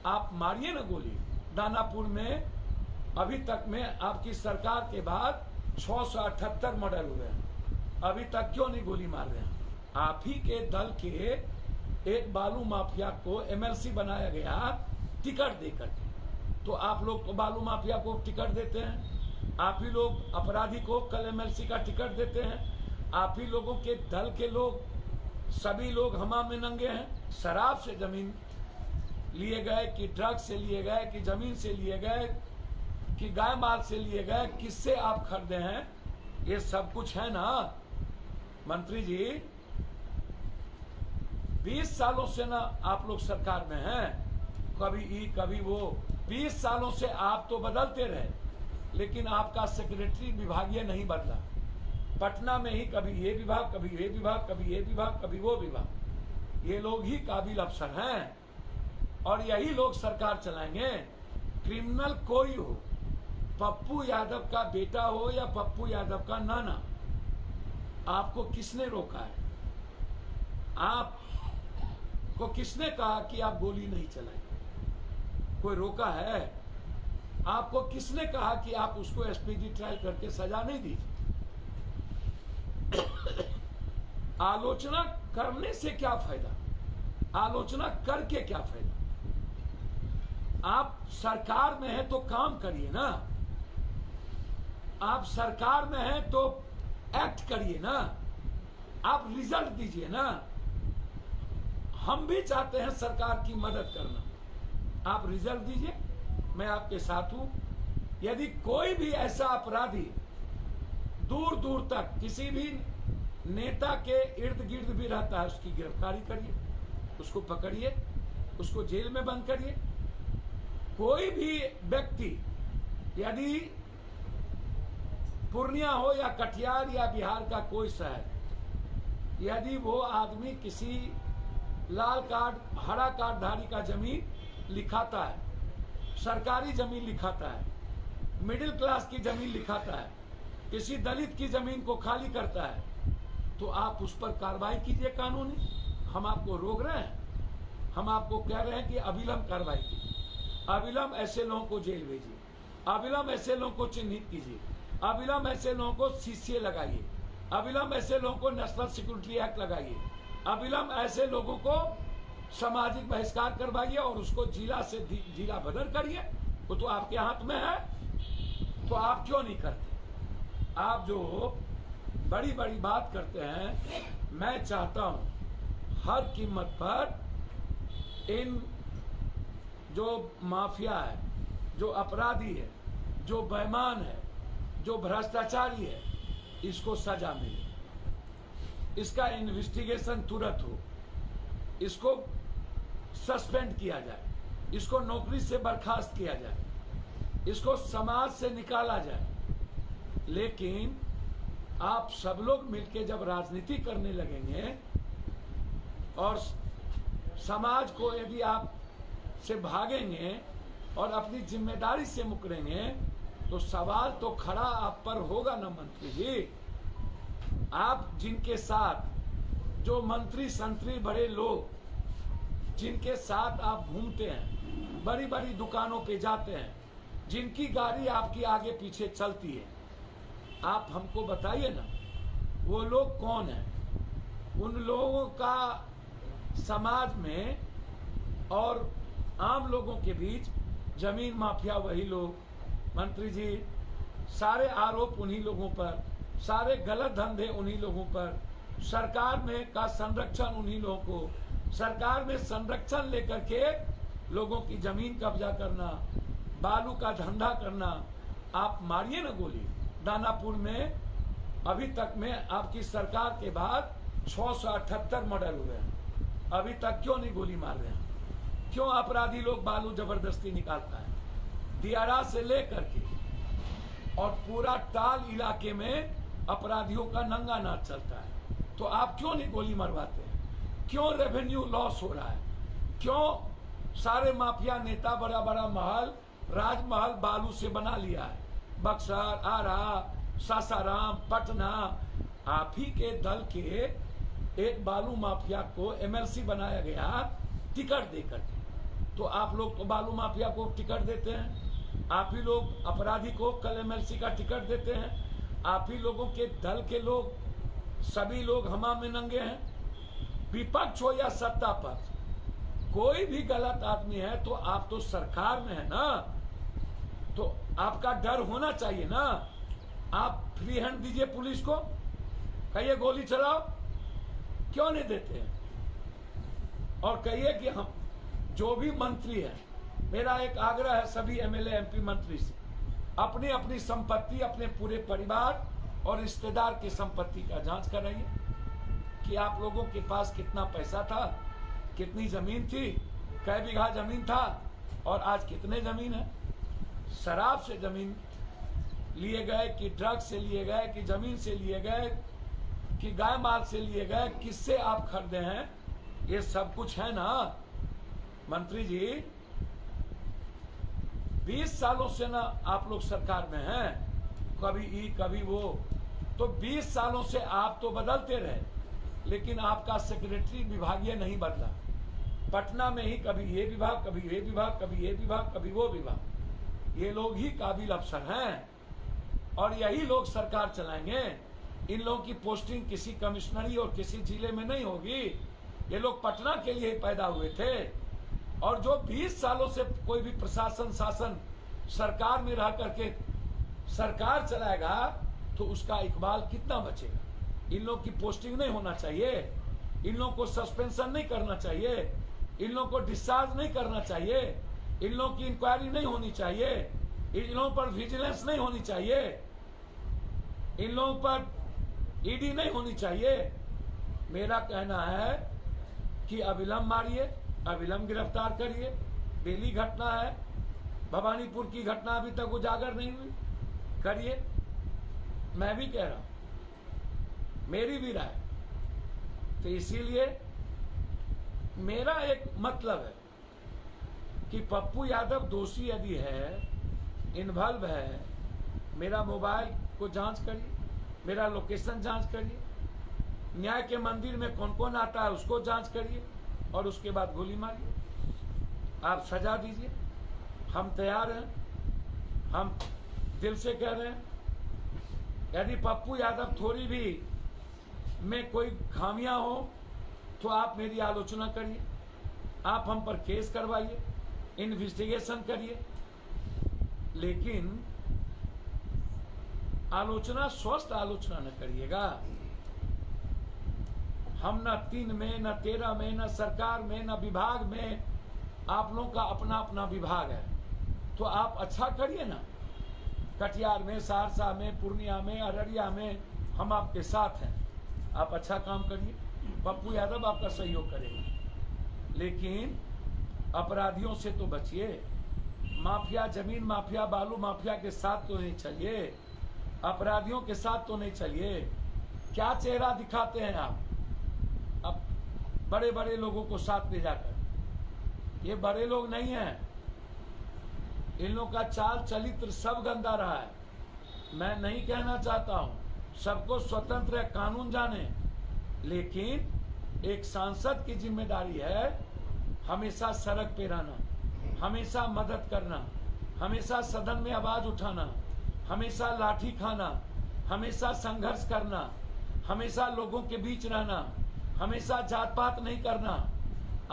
आप मारिए ना गोली। दानापुर में अभी तक में आपकी सरकार के बाद 678 मर्डर हुए हैं, अभी तक क्यों नहीं गोली मार रहे हैं? आप ही के दल के एक बालू माफिया को एमएलसी बनाया गया टिकट देकर के। तो आप लोग तो बालू माफिया को टिकट देते हैं, आप ही लोग अपराधी को कल एमएलसी का टिकट देते हैं, आप ही लोगों के दल के लोग सभी लोग हमाम में नंगे हैं। शराब से जमीन लिए गए कि ड्रग्स से लिए गए कि जमीन से लिए गए कि गाय माल से लिए गए, किससे आप खरीदे हैं? ये सब कुछ है ना मंत्री जी। 20 सालों से ना आप लोग सरकार में हैं, कभी ई कभी वो। 20 सालों से आप तो बदलते रहे, लेकिन आपका सेक्रेटरी विभागीय नहीं बदला। पटना में ही कभी ये विभाग, कभी ये विभाग, कभी ये विभाग, कभी वो विभाग। ये लोग ही काबिल अफसर हैं और यही लोग सरकार चलाएंगे। क्रिमिनल कोई हो, पप्पू यादव का बेटा हो या पप्पू यादव का नाना, आपको किसने रोका है? आपको किसने कहा कि आप गोली नहीं चलाएं? कोई रोका है? आपको किसने कहा कि आप उसको एसपीडी ट्रायल करके सजा नहीं दीजिए? आलोचना करने से क्या फायदा? आलोचना करके क्या फायदा? आप सरकार में हैं तो काम करिए ना, आप सरकार में हैं तो एक्ट करिए ना, आप रिजल्ट दीजिए ना। हम भी चाहते हैं सरकार की मदद करना, आप रिजल्ट दीजिए, मैं आपके साथ हूं। यदि कोई भी ऐसा अपराधी दूर दूर तक किसी भी नेता के इर्द गिर्द भी रहता है, उसकी गिरफ्तारी करिए, उसको पकड़िए, उसको जेल में बंद करिए। कोई भी व्यक्ति यदि पूर्णिया हो या कटिहार या बिहार का कोई शहर, यदि वो आदमी किसी लाल कार्ड हरा कार्डधारी का जमीन लिखाता है, सरकारी जमीन लिखाता है, मिडिल क्लास की जमीन लिखाता है, किसी दलित की जमीन को खाली करता है, तो आप उस पर कार्रवाई कीजिए कानूनी। हम आपको रोक रहे हैं? हम आपको कह रहे हैं कि अविलंब कार्रवाई कीजिए, अविलंब ऐसे लोगों को जेल भेजिए, अविलंब ऐसे लोगों को चिन्हित कीजिए, अविलंब ऐसे लोगों को सीसीए लगाइए, अविलंब ऐसे लोगों को नेशनल सिक्योरिटी एक्ट लगाइए, अविलंब ऐसे लोगों को सामाजिक बहिष्कार करवाइए और उसको जिला से जिला बदल करिए। वो तो आपके हाथ में है, तो आप क्यों नहीं करते? आप जो बड़ी बड़ी बात करते हैं, मैं चाहता हूं हर कीमत पर इन जो माफिया है, जो अपराधी है, जो बेईमान है, जो भ्रष्टाचारी है, इसको सजा मिले, इसका इन्वेस्टिगेशन तुरंत हो, इसको सस्पेंड किया जाए, इसको नौकरी से बर्खास्त किया जाए, इसको समाज से निकाला जाए। लेकिन आप सब लोग मिलके जब राजनीति करने लगेंगे और समाज को यदि आप से भागेंगे और अपनी जिम्मेदारी से मुकरेंगे, तो सवाल तो खड़ा आप पर होगा ना मंत्री जी। आप जिनके साथ जो मंत्री संतरी बड़े लोग जिनके साथ आप घूमते हैं, बड़ी बड़ी दुकानों पे जाते हैं, जिनकी गाड़ी आपकी आगे पीछे चलती है, आप हमको बताइए ना वो लोग कौन हैं? उन लोगों का समाज में और आम लोगों के बीच जमीन माफिया वही लोग। मंत्री जी, सारे आरोप उन्हीं लोगों पर, सारे गलत धंधे उन्हीं लोगों पर, सरकार में का संरक्षण उन्हीं लोगों को, सरकार में संरक्षण लेकर के लोगों की जमीन कब्जा करना, बालू का धंधा करना। आप मारिए ना गोली। दानापुर में अभी तक में आपकी सरकार के बाद 678 मर्डर हुए हैं, अभी तक क्यों नहीं गोली मार रहे हैं? क्यों अपराधी लोग बालू जबरदस्ती निकालता है? दियारा से लेकर के और पूरा टाल इलाके में अपराधियों का नंगा नाच चलता है, तो आप क्यों नहीं गोली मरवाते हैं? क्यों रेवेन्यू लॉस हो रहा है? क्यों सारे माफिया नेता बड़ा बड़ा महल, राजमहल बालू से बना लिया है? बक्सर, आरा, सासाराम, पटना, आप ही के दल के एक बालू माफिया को एमएलसी बनाया गया टिकट देकर के। तो आप लोग तो बालू माफिया को टिकट देते हैं, आप ही लोग अपराधी को कल एमएलसी का टिकट देते हैं, आप ही लोगों के दल के लोग, सभी लोग हमाम में नंगे हैं। विपक्ष हो या सत्ता पक्ष, कोई भी गलत आदमी है तो आप तो सरकार में है ना, तो आपका डर होना चाहिए ना। आप फ्री हैंड दीजिए पुलिस को, कहिए गोली चलाओ, क्यों नहीं देते हैं? और कहिए कि हम जो भी मंत्री है, मेरा एक आग्रह है सभी एमएलए एमपी मंत्री से, अपनी अपनी संपत्ति, अपने पूरे परिवार और रिश्तेदार की संपत्ति का जांच कराइए कि आप लोगों के पास कितना पैसा था, कितनी जमीन थी, कै बीघा जमीन था और आज कितने जमीन है। शराब से जमीन लिए गए कि ड्रग्स से लिए गए कि जमीन से लिए गए कि गाय माल से लिए गए, किससे आप खरीदे हैं, ये सब कुछ है ना। मंत्री जी 20 सालों से ना आप लोग सरकार में हैं, कभी ई कभी वो, तो 20 सालों से आप तो बदलते रहे, लेकिन आपका सेक्रेटरी विभागीय नहीं बदला। पटना में ही कभी ये विभाग, कभी ये विभाग, कभी ये विभाग, कभी वो विभाग। ये लोग ही काबिल अफसर हैं और यही लोग सरकार चलाएंगे। इन लोगों की पोस्टिंग किसी कमिश्नरी और किसी जिले में नहीं होगी। ये लोग पटना के लिए पैदा हुए थे और जो 20 सालों से कोई भी प्रशासन शासन सरकार में रह करके सरकार चलाएगा तो उसका इकबाल कितना बचेगा। इन लोग की पोस्टिंग नहीं होना चाहिए, इन लोगों को सस्पेंशन नहीं करना चाहिए, इन लोगों को डिस्चार्ज नहीं करना चाहिए, इन लोगों की इंक्वायरी नहीं होनी चाहिए, इन लोगों पर विजिलेंस नहीं होनी चाहिए, इन लोगों पर ईडी नहीं होनी चाहिए। मेरा कहना है कि अविलंब मारिए, अविलंब गिरफ्तार करिए। दिल्ली घटना है, भवानीपुर की घटना अभी तक उजागर नहीं हुई, करिए। मैं भी कह रहा हूं, मेरी भी राय। तो इसीलिए मेरा एक मतलब है कि पप्पू यादव दोषी यदि है, इन्वॉल्व है, मेरा मोबाइल को जांच करिए, मेरा लोकेशन जांच करिए, न्याय के मंदिर में कौन कौन आता है उसको जांच करिए और उसके बाद गोली मारिए। आप सजा दीजिए, हम तैयार हैं, हम दिल से कह रहे हैं। यदि पप्पू यादव थोड़ी भी में कोई खामियां हो तो आप मेरी आलोचना करिए, आप हम पर केस करवाइए, इन्वेस्टिगेशन करिए, लेकिन आलोचना स्वस्थ आलोचना न करिएगा। हम न 3 में, न 13 में, न सरकार में, न विभाग में, आप लोगों का अपना अपना विभाग है, तो आप अच्छा करिए ना। कटिहार में, सहरसा में, पूर्णिया में, अररिया में हम आपके साथ हैं, आप अच्छा काम करिए, पप्पू यादव आपका सहयोग करेगा। लेकिन अपराधियों से तो बचिए, माफिया, जमीन माफिया, बालू माफिया के साथ तो नहीं चलिए, अपराधियों के साथ तो नहीं चलिए। क्या चेहरा दिखाते हैं आप अब बड़े बड़े लोगों को साथ ले जाकर? ये बड़े लोग नहीं हैं, इन लोगों का चाल चरित्र सब गंदा रहा है। मैं नहीं कहना चाहता हूं, सबको स्वतंत्र है, कानून जाने, लेकिन एक सांसद की जिम्मेदारी है हमेशा सड़क पे रहना, हमेशा मदद करना, हमेशा सदन में आवाज उठाना, हमेशा लाठी खाना, हमेशा संघर्ष करना, हमेशा लोगों के बीच रहना, हमेशा जात पात नहीं करना।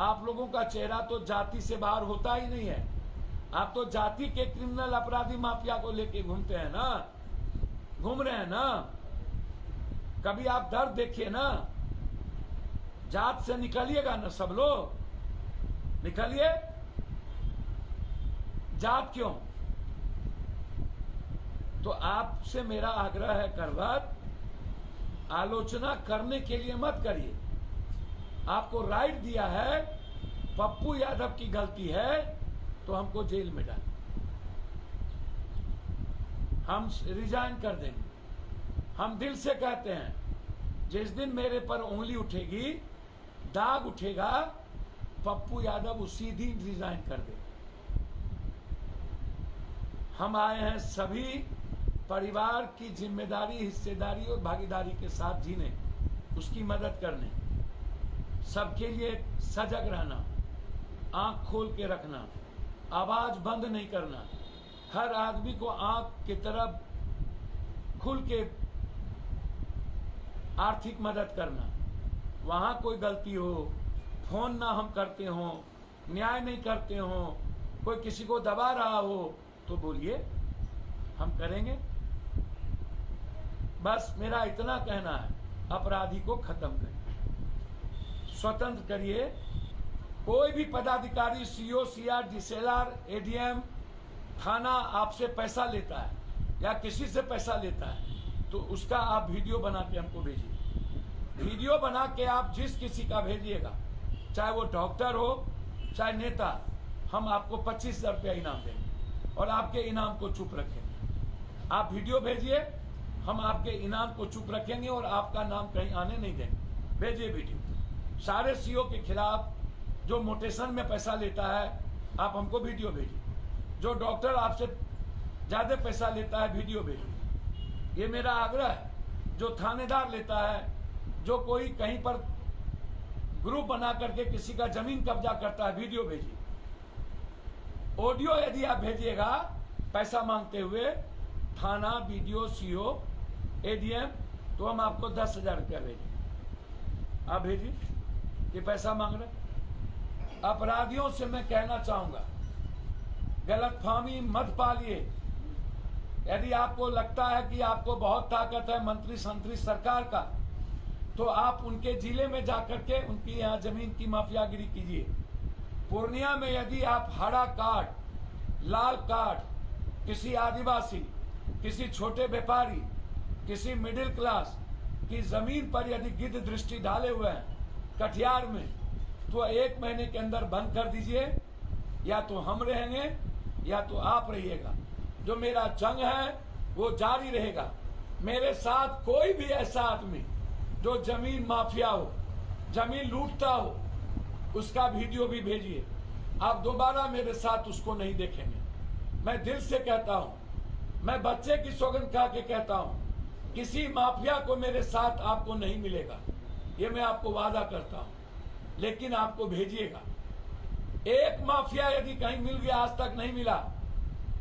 आप लोगों का चेहरा तो जाति से बाहर होता ही नहीं है। आप तो जाति के क्रिमिनल अपराधी माफिया को लेके घूमते हैं ना, घूम रहे हैं ना। कभी आप दर्द देखिए ना, जात से निकलिएगा ना, सब लोग निकलिए। जात क्यों? तो आपसे मेरा आग्रह है करवत, आलोचना करने के लिए मत करिए। आपको राइट दिया है, पप्पू यादव की गलती है तो हमको जेल में डाल, हम रिजाइन कर देंगे। हम दिल से कहते हैं, जिस दिन मेरे पर उंगली उठेगी, दाग उठेगा, पप्पू यादव उसी दिन रिजाइन कर दे। हम आए हैं सभी परिवार की जिम्मेदारी, हिस्सेदारी और भागीदारी के साथ जीने, उसकी मदद करने, सबके लिए सजग रहना, आंख खोल के रखना, आवाज बंद नहीं करना, हर आदमी को आंख की तरफ खुल के आर्थिक मदद करना। वहां कोई गलती हो, फोन ना हम करते हो, न्याय नहीं करते हो, कोई किसी को दबा रहा हो तो बोलिए, हम करेंगे। बस मेरा इतना कहना है, अपराधी को खत्म करिए, स्वतंत्र करिए। कोई भी पदाधिकारी, सीओ, सीआर, डीसीएलआर, एडीएम, थाना आपसे पैसा लेता है या किसी से पैसा लेता है तो उसका आप वीडियो बना के हमको भेजिए। वीडियो बना के आप जिस किसी का भेजिएगा, चाहे वो डॉक्टर हो चाहे नेता, हम आपको 25,000 रुपया इनाम देंगे और आपके इनाम को चुप रखेंगे। आप वीडियो भेजिए, हम आपके इनाम को चुप रखेंगे और आपका नाम कहीं आने नहीं देंगे। भेजिए वीडियो। सारे सीओ के खिलाफ जो मोटेशन में पैसा लेता है, आप हमको वीडियो भेजिए। जो डॉक्टर आपसे ज्यादा पैसा लेता है, वीडियो भेजिए। ये मेरा आग्रह है। जो थानेदार लेता है, जो कोई कहीं पर ग्रुप बना करके किसी का जमीन कब्जा करता है, वीडियो भेजिए। ऑडियो यदि आप भेजिएगा पैसा मांगते हुए, थाना, वीडियो, सीओ, एडीएम, तो हम आपको 10,000 रुपया भेजेंगे। आप भेजिए, ये पैसा मांग रहे। अपराधियों से मैं कहना चाहूंगा, गलतफहमी मत पालिए। यदि आपको लगता है कि आपको बहुत ताकत है मंत्री संतरी सरकार का, तो आप उनके जिले में जाकर के उनकी यहाँ जमीन की माफियागिरी कीजिए। पूर्णिया में यदि आप हरा कार्ड, लाल कार्ड किसी आदिवासी, किसी छोटे व्यापारी, किसी मिडिल क्लास की जमीन पर यदि गिद्ध दृष्टि डाले हुए हैं कटिहार में, तो 1 महीने के अंदर बंद कर दीजिए। या तो हम रहेंगे या तो आप रहिएगा। जो मेरा जंग है वो जारी रहेगा। मेरे साथ कोई भी ऐसा आदमी जो जमीन माफिया हो, जमीन लूटता हो, उसका वीडियो भी भेजिए। आप दोबारा मेरे साथ उसको नहीं देखेंगे। मैं दिल से कहता हूं, मैं बच्चे की सौगंध खा के कहता हूं, किसी माफिया को मेरे साथ आपको नहीं मिलेगा, ये मैं आपको वादा करता हूं। लेकिन आपको भेजिएगा। एक माफिया यदि कहीं मिल गया, आज तक नहीं मिला।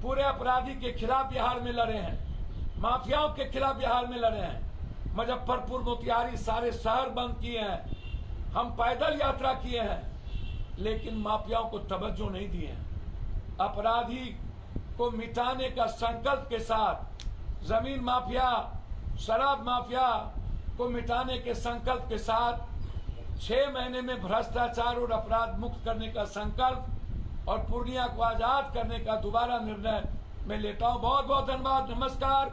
पूरे अपराधी के खिलाफ बिहार में लड़े हैं, माफियाओं के खिलाफ बिहार में लड़े हैं। मुजफ्फरपुर, मोतिहारी सारे शहर बंद किए हैं, हम पैदल यात्रा किए हैं, लेकिन माफियाओं को तवज्जो नहीं दिए हैं। अपराधी को मिटाने का संकल्प के साथ, जमीन माफिया, शराब माफिया को मिटाने के संकल्प के साथ 6 महीने में भ्रष्टाचार और अपराध मुक्त करने का संकल्प और पूर्णिया को आजाद करने का दोबारा निर्णय मैं लेता हूं। बहुत बहुत धन्यवाद। नमस्कार।